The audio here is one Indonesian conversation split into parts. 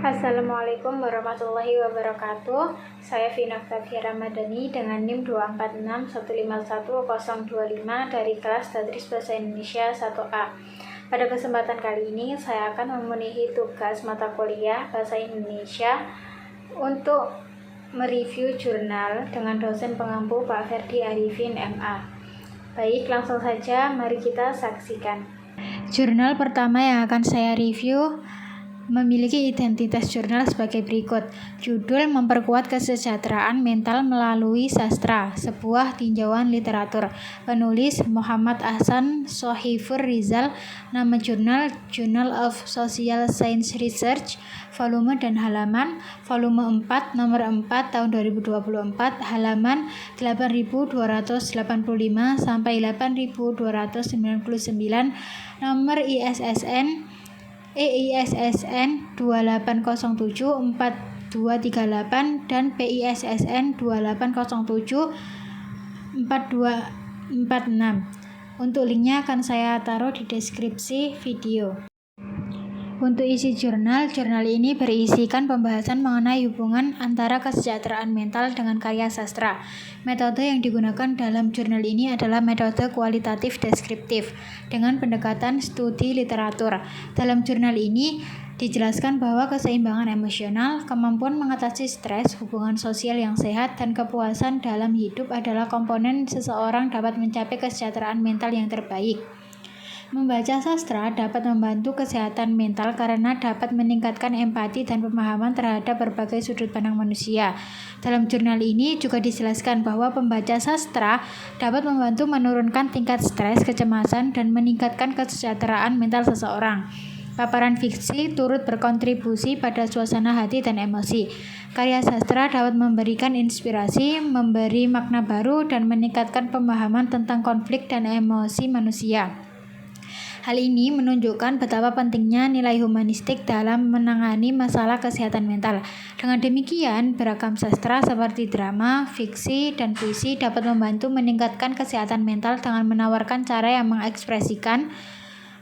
Assalamualaikum warahmatullahi wabarakatuh. Saya Vina Flavia Ramadhani dengan NIM 246151025 dari kelas Tadris Bahasa Indonesia 1A. Pada kesempatan kali ini saya akan memenuhi tugas mata kuliah Bahasa Indonesia untuk mereview jurnal dengan dosen pengampu Pak Ferdi Arifin MA. Baik, langsung saja mari kita saksikan. Jurnal pertama yang akan saya review memiliki identitas jurnal sebagai berikut. Judul: Memperkuat Kesejahteraan Mental Melalui Sastra, sebuah tinjauan literatur. Penulis: Muhammad Ahsan Sohifur Rizal. Nama jurnal: Journal of Social Science Research. Volume dan halaman: volume 4 nomor 4 tahun 2024, halaman 8285 sampai 8299, nomor ISSN EISSN 28074238 dan PISSN 28074246. Untuk linknya akan saya taruh di deskripsi video. Untuk isi jurnal ini berisikan pembahasan mengenai hubungan antara kesejahteraan mental dengan karya sastra. Metode yang digunakan dalam jurnal ini adalah metode kualitatif deskriptif dengan pendekatan studi literatur. Dalam jurnal ini dijelaskan bahwa keseimbangan emosional, kemampuan mengatasi stres, hubungan sosial yang sehat, dan kepuasan dalam hidup adalah komponen seseorang dapat mencapai kesejahteraan mental yang terbaik. Membaca sastra dapat membantu kesehatan mental karena dapat meningkatkan empati dan pemahaman terhadap berbagai sudut pandang manusia. Dalam jurnal ini juga dijelaskan bahwa pembaca sastra dapat membantu menurunkan tingkat stres, kecemasan, dan meningkatkan kesejahteraan mental seseorang. Paparan fiksi turut berkontribusi pada suasana hati dan emosi. Karya sastra dapat memberikan inspirasi, memberi makna baru, dan meningkatkan pemahaman tentang konflik dan emosi manusia. Hal ini menunjukkan betapa pentingnya nilai humanistik dalam menangani masalah kesehatan mental. Dengan demikian, beragam sastra seperti drama, fiksi, dan puisi dapat membantu meningkatkan kesehatan mental dengan menawarkan cara yang mengekspresikan,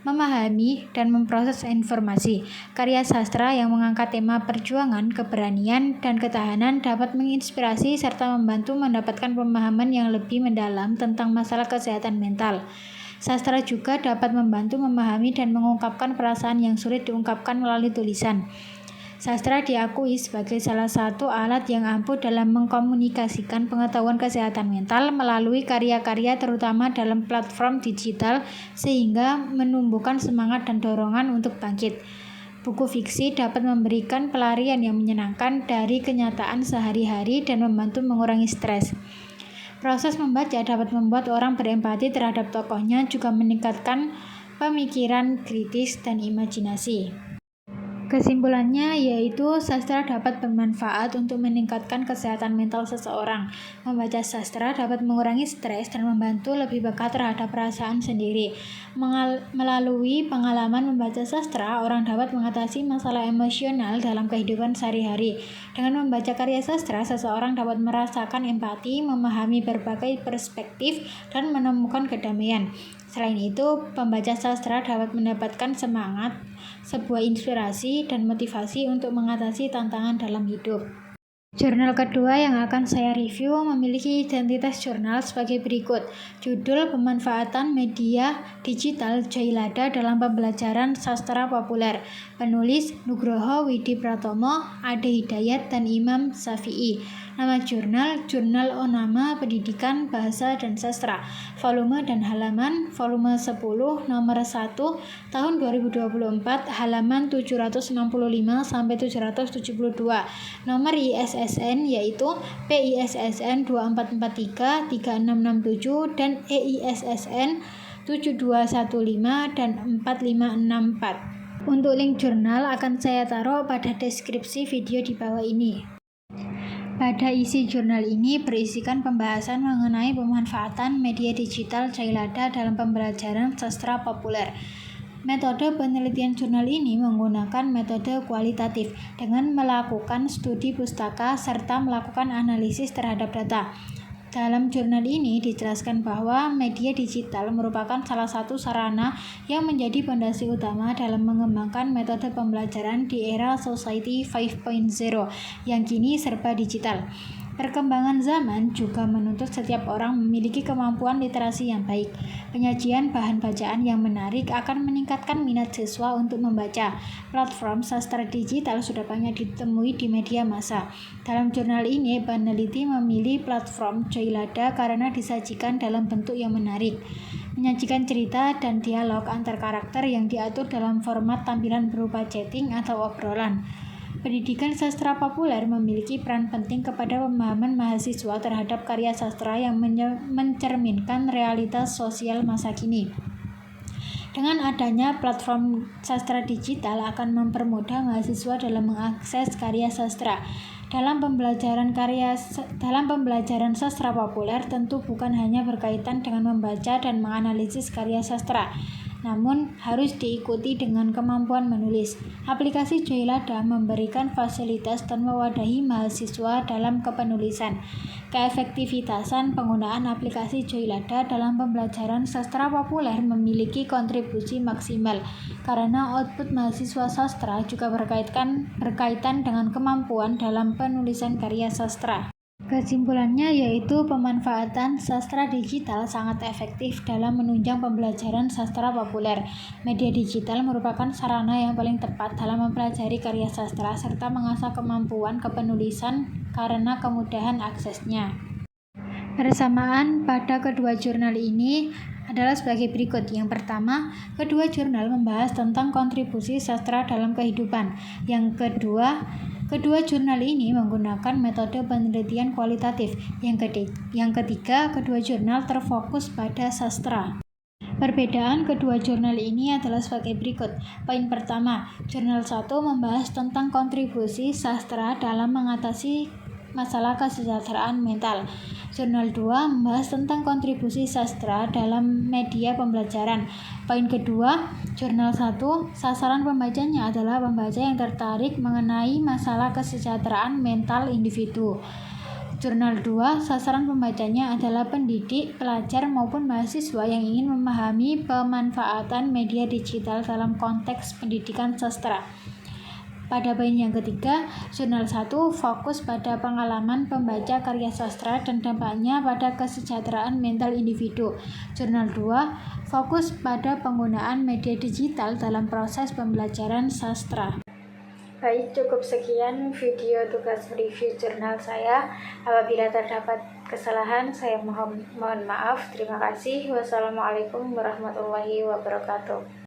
memahami, dan memproses informasi. Karya sastra yang mengangkat tema perjuangan, keberanian, dan ketahanan dapat menginspirasi serta membantu mendapatkan pemahaman yang lebih mendalam tentang masalah kesehatan mental. Sastra juga dapat membantu memahami dan mengungkapkan perasaan yang sulit diungkapkan melalui tulisan. Sastra diakui sebagai salah satu alat yang ampuh dalam mengkomunikasikan pengetahuan kesehatan mental melalui karya-karya terutama dalam platform digital sehingga menumbuhkan semangat dan dorongan untuk bangkit. Buku fiksi dapat memberikan pelarian yang menyenangkan dari kenyataan sehari-hari dan membantu mengurangi stres. Proses membaca dapat membuat orang berempati terhadap tokohnya, juga meningkatkan pemikiran kritis dan imajinasi. Kesimpulannya yaitu sastra dapat bermanfaat untuk meningkatkan kesehatan mental seseorang. Membaca sastra dapat mengurangi stres dan membantu lebih peka terhadap perasaan sendiri. Melalui pengalaman membaca sastra, orang dapat mengatasi masalah emosional dalam kehidupan sehari-hari. Dengan membaca karya sastra, seseorang dapat merasakan empati, memahami berbagai perspektif, dan menemukan kedamaian. Selain itu, pembaca sastra dapat mendapatkan semangat, sebuah inspirasi, dan motivasi untuk mengatasi tantangan dalam hidup. Jurnal kedua yang akan saya review memiliki identitas jurnal sebagai berikut. Judul: Pemanfaatan Media Digital Jailada dalam Pembelajaran Sastra Populer. Penulis: Nugroho Widi Pratomo, Ade Hidayat, dan Imam Syafi'i. Nama jurnal: Jurnal Onama Pendidikan Bahasa dan Sastra. Volume dan halaman: volume 10 nomor 1 tahun 2024, halaman 765 sampai 772. Nomor ISSN yaitu PISSN 24433667 dan EISSN 7215 dan 4564. Untuk link jurnal akan saya taruh pada deskripsi video di bawah ini. Pada isi jurnal ini berisikan pembahasan mengenai pemanfaatan media digital Jailada dalam pembelajaran sastra populer. Metode penelitian jurnal ini menggunakan metode kualitatif dengan melakukan studi pustaka serta melakukan analisis terhadap data. Dalam jurnal ini dijelaskan bahwa media digital merupakan salah satu sarana yang menjadi fondasi utama dalam mengembangkan metode pembelajaran di era Society 5.0 yang kini serba digital. Perkembangan zaman juga menuntut setiap orang memiliki kemampuan literasi yang baik. Penyajian bahan bacaan yang menarik akan meningkatkan minat siswa untuk membaca. Platform sastra digital sudah banyak ditemui di media massa. Dalam jurnal ini, peneliti memilih platform Joylada karena disajikan dalam bentuk yang menarik, menyajikan cerita dan dialog antar karakter yang diatur dalam format tampilan berupa chatting atau obrolan. Pendidikan sastra populer memiliki peran penting kepada pemahaman mahasiswa terhadap karya sastra yang mencerminkan realitas sosial masa kini. Dengan adanya platform sastra digital akan mempermudah mahasiswa dalam mengakses karya sastra. Dalam pembelajaran sastra populer tentu bukan hanya berkaitan dengan membaca dan menganalisis karya sastra, namun harus diikuti dengan kemampuan menulis. Aplikasi Joylada memberikan fasilitas dan mewadahi mahasiswa dalam kepenulisan. Keefektivitasan penggunaan aplikasi Joylada dalam pembelajaran sastra populer memiliki kontribusi maksimal karena output mahasiswa sastra juga berkaitan dengan kemampuan dalam penulisan karya sastra. Kesimpulannya yaitu pemanfaatan sastra digital sangat efektif dalam menunjang pembelajaran sastra populer. Media digital merupakan sarana yang paling tepat dalam mempelajari karya sastra serta mengasah kemampuan kepenulisan karena kemudahan aksesnya. Persamaan pada kedua jurnal ini adalah sebagai berikut. Yang pertama, kedua jurnal membahas tentang kontribusi sastra dalam kehidupan. Yang kedua jurnal ini menggunakan metode penelitian kualitatif. Yang ketiga, kedua jurnal terfokus pada sastra. Perbedaan kedua jurnal ini adalah sebagai berikut. Poin pertama, jurnal 1 membahas tentang kontribusi sastra dalam mengatasi masalah kesejahteraan mental. Jurnal 2 membahas tentang kontribusi sastra dalam media pembelajaran. Poin kedua, jurnal 1, sasaran pembacanya adalah pembaca yang tertarik mengenai masalah kesejahteraan mental individu. Jurnal 2, sasaran pembacanya adalah pendidik, pelajar maupun mahasiswa yang ingin memahami pemanfaatan media digital dalam konteks pendidikan sastra. Pada poin yang ketiga, jurnal 1 fokus pada pengalaman pembaca karya sastra dan dampaknya pada kesejahteraan mental individu. Jurnal 2 fokus pada penggunaan media digital dalam proses pembelajaran sastra. Baik, cukup sekian video tugas review jurnal saya. Apabila terdapat kesalahan, saya mohon maaf. Terima kasih. Wassalamualaikum warahmatullahi wabarakatuh.